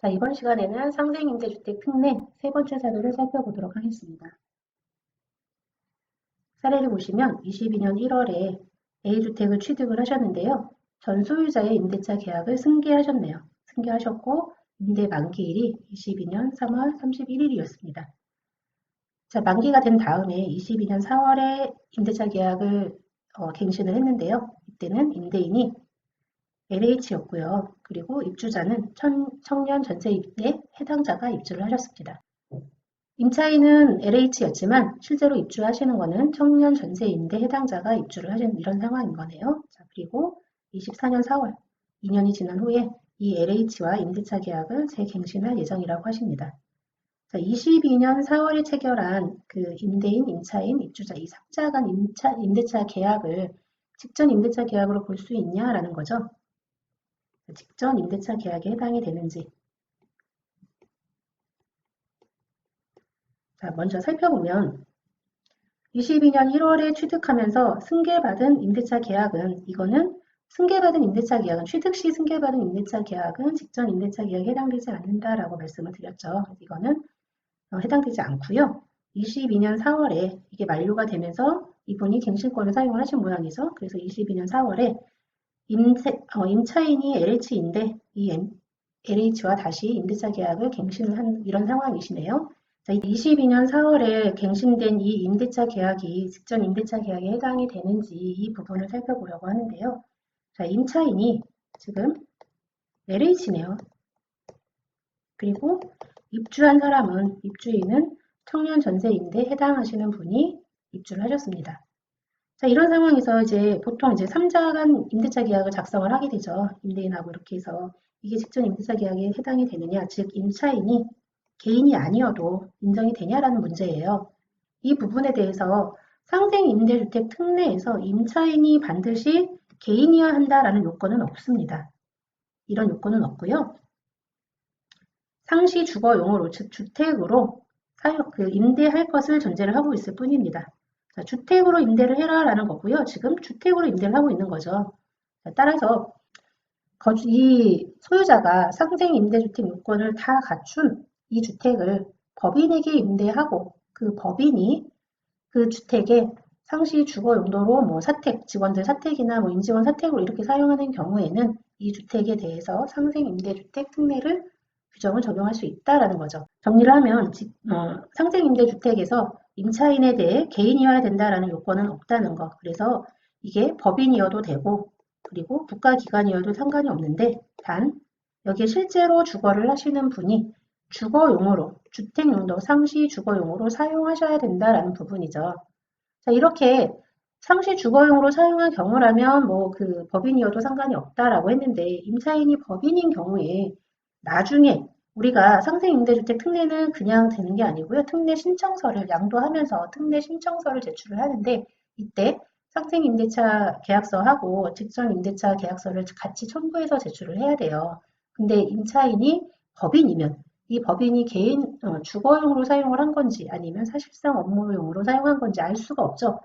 자, 이번 시간에는 상생임대주택 특례 세 번째 사례를 살펴보도록 하겠습니다. 사례를 보시면 22년 1월에 A주택을 취득을 하셨는데요. 전 소유자의 임대차 계약을 승계하셨네요. 승계하셨고 임대 만기일이 22년 3월 31일이었습니다. 자, 만기가 된 다음에 22년 4월에 임대차 계약을 갱신을 했는데요. 이때는 임대인이 LH였고요. 그리고 입주자는 청년 전세 임대 해당자가 입주를 하셨습니다. 임차인은 LH였지만 실제로 입주하시는 거는 청년 전세 임대 해당자가 입주를 하신 이런 상황인 거네요. 자, 그리고 24년 4월, 2년이 지난 후에 이 LH와 임대차 계약을 재갱신할 예정이라고 하십니다. 자, 22년 4월에 체결한 그 임대인, 임차인, 입주자 이 3자 간 임대차 계약을 직전 임대차 계약으로 볼 수 있냐라는 거죠. 직전 임대차 계약에 해당이 되는지. 자, 먼저 살펴보면 22년 1월에 취득하면서 승계받은 임대차 계약은 이거는 승계받은 임대차 계약은 취득 시 승계받은 임대차 계약은 직전 임대차 계약에 해당되지 않는다라고 말씀을 드렸죠. 이거는 해당되지 않고요. 22년 4월에 이게 만료가 되면서 이분이 갱신권을 사용을 하신 모양이죠. 그래서 22년 4월에 임차인이 LH인데 이 LH와 다시 임대차 계약을 갱신을 한 이런 상황이시네요. 자, 22년 4월에 갱신된 이 임대차 계약이 직전 임대차 계약에 해당이 되는지 이 부분을 살펴보려고 하는데요. 자, 임차인이 지금 LH네요. 그리고 입주한 사람은 입주인은 청년 전세 임대에 해당하시는 분이 입주를 하셨습니다. 자, 이런 상황에서 이제 보통 이제 3자 간 임대차 계약을 작성을 하게 되죠. 임대인하고 이렇게 해서 이게 직전 임대차 계약에 해당이 되느냐, 즉 임차인이 개인이 아니어도 인정이 되냐라는 문제예요. 이 부분에 대해서 상생임대주택 특례에서 임차인이 반드시 개인이어야 한다라는 요건은 없습니다. 이런 요건은 없고요. 상시 주거용으로, 즉 주택으로 임대할 것을 전제를 하고 있을 뿐입니다. 자, 주택으로 임대를 해라라는 거고요. 지금 주택으로 임대를 하고 있는 거죠. 자, 따라서 이 소유자가 상생임대주택 요건을 다 갖춘 이 주택을 법인에게 임대하고 그 법인이 그 주택에 상시 주거 용도로 뭐 사택, 직원들 사택이나 뭐 임직원 사택으로 이렇게 사용하는 경우에는 이 주택에 대해서 상생임대주택 특례를 규정을 적용할 수 있다라는 거죠. 정리를 하면 상생임대주택에서 임차인에 대해 개인이어야 된다라는 요건은 없다는 거. 그래서 이게 법인이어도 되고 그리고 국가기관이어도 상관이 없는데 단 여기에 실제로 주거를 하시는 분이 주거용으로, 주택용도 상시 주거용으로 사용하셔야 된다라는 부분이죠. 자, 이렇게 상시 주거용으로 사용한 경우라면 뭐 그 법인이어도 상관이 없다라고 했는데 임차인이 법인인 경우에 나중에 우리가 상생임대주택 특례는 그냥 되는 게 아니고요. 특례 신청서를 양도하면서 특례 신청서를 제출을 하는데 이때 상생임대차 계약서하고 직전 임대차 계약서를 같이 첨부해서 제출을 해야 돼요. 근데 임차인이 법인이면 이 법인이 개인 주거용으로 사용을 한 건지 아니면 사실상 업무용으로 사용한 건지 알 수가 없죠.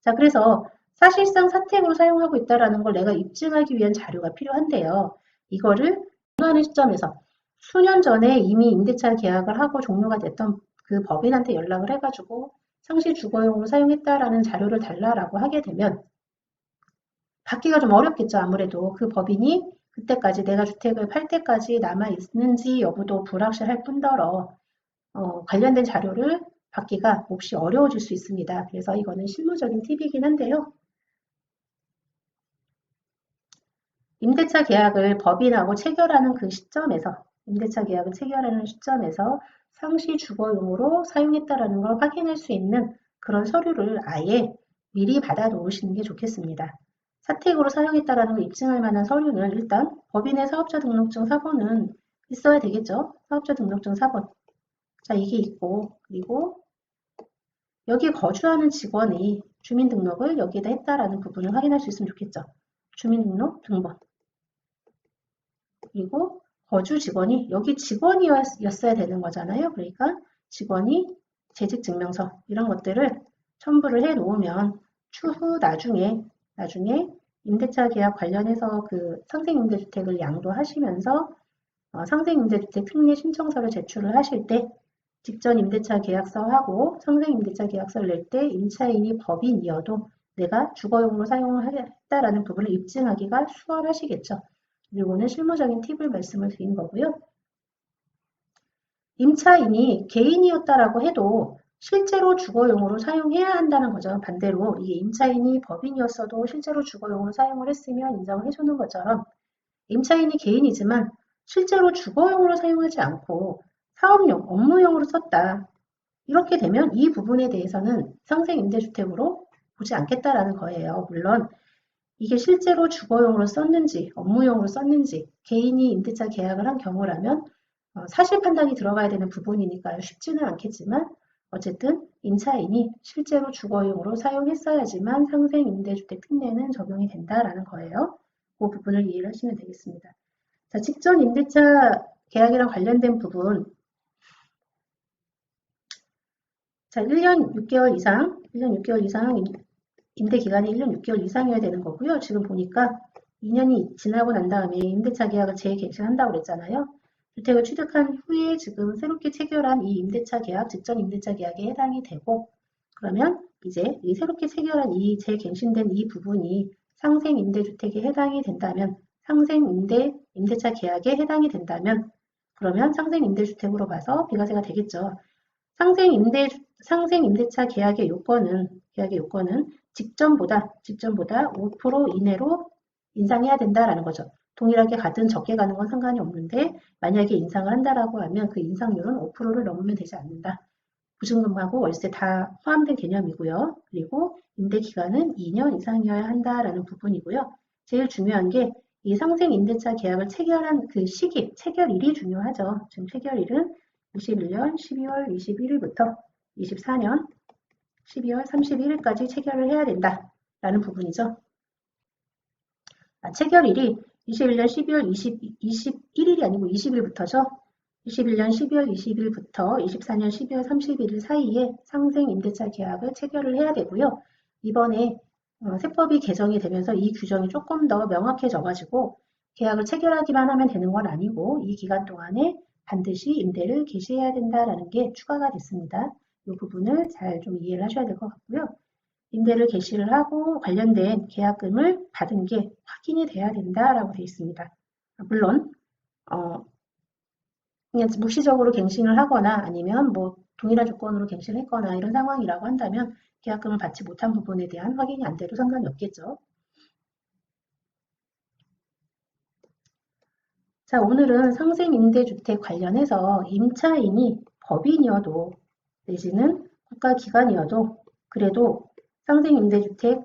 자, 그래서 사실상 사택으로 사용하고 있다는 걸 내가 입증하기 위한 자료가 필요한데요. 이거를 하는 시점에서 수년 전에 이미 임대차 계약을 하고 종료가 됐던 그 법인한테 연락을 해가지고 상시 주거용으로 사용했다라는 자료를 달라라고 하게 되면 받기가 좀 어렵겠죠. 아무래도 그 법인이 그때까지 내가 주택을 팔 때까지 남아 있는지 여부도 불확실할 뿐더러 관련된 자료를 받기가 몹시 어려워질 수 있습니다. 그래서 이거는 실무적인 팁이긴 한데요. 임대차 계약을 법인하고 체결하는 그 시점에서 임대차 계약을 체결하는 시점에서 상시 주거용으로 사용했다라는 걸 확인할 수 있는 그런 서류를 아예 미리 받아 놓으시는 게 좋겠습니다. 사택으로 사용했다라는 걸 입증할 만한 서류는 일단 법인의 사업자 등록증 사본은 있어야 되겠죠. 사업자 등록증 사본. 자, 이게 있고 그리고 여기 거주하는 직원이 주민등록을 여기에다 했다라는 부분을 확인할 수 있으면 좋겠죠. 주민등록 등본. 그리고 거주 직원이 여기 직원이었어야 되는 거잖아요. 그러니까 직원이 재직증명서 이런 것들을 첨부를 해 놓으면 추후 나중에 임대차 계약 관련해서 그 상생임대주택을 양도하시면서 상생임대주택 특례 신청서를 제출을 하실 때 직전 임대차 계약서하고 상생임대차 계약서를 낼 때 임차인이 법인이어도 내가 주거용으로 사용을 했다라는 부분을 입증하기가 수월하시겠죠. 그리고는 실무적인 팁을 말씀을 드린 거고요. 임차인이 개인이었다라고 해도 실제로 주거용으로 사용해야 한다는 거죠. 반대로 이게 임차인이 법인이었어도 실제로 주거용으로 사용을 했으면 인정을 해주는 것처럼 임차인이 개인이지만 실제로 주거용으로 사용하지 않고 사업용, 업무용으로 썼다. 이렇게 되면 이 부분에 대해서는 상생임대주택으로 보지 않겠다라는 거예요. 물론 이게 실제로 주거용으로 썼는지 업무용으로 썼는지 개인이 임대차 계약을 한 경우라면 사실 판단이 들어가야 되는 부분이니까요. 쉽지는 않겠지만 어쨌든 임차인이 실제로 주거용으로 사용했어야지만 상생임대주택 특례는 적용이 된다라는 거예요. 그 부분을 이해를 하시면 되겠습니다. 자, 직전 임대차 계약이랑 관련된 부분. 자, 1년 6개월 이상, 1년 6개월 이상 임대 기간이 1년 6개월 이상이어야 되는 거고요. 지금 보니까 2년이 지나고 난 다음에 임대차 계약을 재갱신한다고 그랬잖아요. 주택을 취득한 후에 지금 새롭게 체결한 이 임대차 계약, 직전 임대차 계약에 해당이 되고 그러면 이제 이 새롭게 체결한 이 재갱신된 이 부분이 상생임대주택에 해당이 된다면 임대차 계약에 해당이 된다면 그러면 상생임대주택으로 봐서 비과세가 되겠죠. 상생임대차 계약의 요건은 직전보다 5% 이내로 인상해야 된다라는 거죠. 동일하게 같은 적게 가는 건 상관이 없는데 만약에 인상을 한다라고 하면 그 인상률은 5%를 넘으면 되지 않는다. 보증금하고 월세 다 포함된 개념이고요. 그리고 임대 기간은 2년 이상이어야 한다라는 부분이고요. 제일 중요한 게 이 상생 임대차 계약을 체결한 그 시기, 체결일이 중요하죠. 지금 체결일은 21년 12월 21일부터 24년 12월 31일까지 체결을 해야 된다라는 부분이죠. 체결일이 21년 12월 21일이 아니고 20일부터죠. 21년 12월 20일부터 24년 12월 31일 사이에 상생 임대차 계약을 체결을 해야 되고요. 이번에 세법이 개정이 되면서 이 규정이 조금 더 명확해져가지고 계약을 체결하기만 하면 되는 건 아니고 이 기간 동안에 반드시 임대를 개시해야 된다라는 게 추가가 됐습니다. 이 부분을 잘 좀 이해를 하셔야 될 것 같고요. 임대를 개시를 하고 관련된 계약금을 받은 게 확인이 돼야 된다라고 되어 있습니다. 물론 그냥 묵시적으로 갱신을 하거나 아니면 뭐 동일한 조건으로 갱신을 했거나 이런 상황이라고 한다면 계약금을 받지 못한 부분에 대한 확인이 안 돼도 상관이 없겠죠. 자, 오늘은 상생임대주택 관련해서 임차인이 법인이어도 내지는 국가기관이어도 그래도 상생임대주택,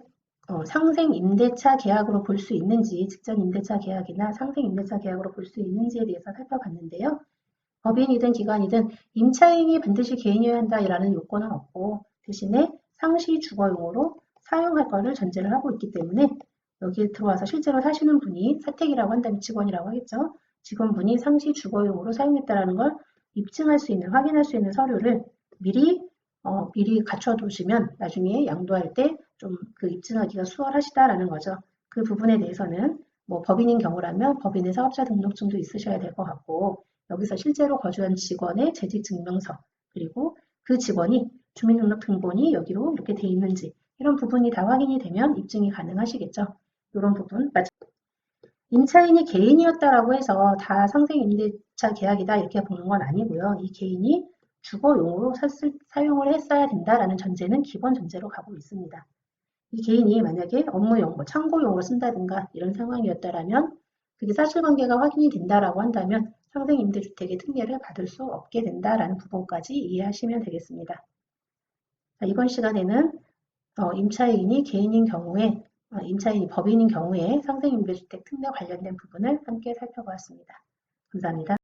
상생임대차 계약으로 볼 수 있는지 직전 임대차 계약이나 상생임대차 계약으로 볼 수 있는지에 대해서 살펴봤는데요. 법인이든 기관이든 임차인이 반드시 개인이어야 한다라는 요건은 없고 대신에 상시 주거용으로 사용할 것을 전제를 하고 있기 때문에 여기에 들어와서 실제로 사시는 분이 사택이라고 한다면 직원이라고 하겠죠. 직원분이 상시 주거용으로 사용했다는 걸 입증할 수 있는, 확인할 수 있는 서류를 미리 갖춰두시면 나중에 양도할 때 좀 그 입증하기가 수월하시다라는 거죠. 그 부분에 대해서는 뭐 법인인 경우라면 법인의 사업자 등록증도 있으셔야 될 것 같고 여기서 실제로 거주한 직원의 재직증명서 그리고 그 직원이 주민등록등본이 여기로 이렇게 돼 있는지 이런 부분이 다 확인이 되면 입증이 가능하시겠죠. 이런 부분 임차인이 개인이었다라고 해서 다 상생임대차 계약이다 이렇게 보는 건 아니고요. 이 개인이 주거용으로 사용을 했어야 된다라는 전제는 기본 전제로 가고 있습니다. 이 개인이 만약에 업무용, 뭐 창고용으로 쓴다든가 이런 상황이었다라면 그게 사실관계가 확인이 된다라고 한다면 상생임대주택의 특례를 받을 수 없게 된다라는 부분까지 이해하시면 되겠습니다. 자, 이번 시간에는 임차인이 개인인 경우에 임차인이 법인인 경우에 상생임대주택 특례 관련된 부분을 함께 살펴보았습니다. 감사합니다.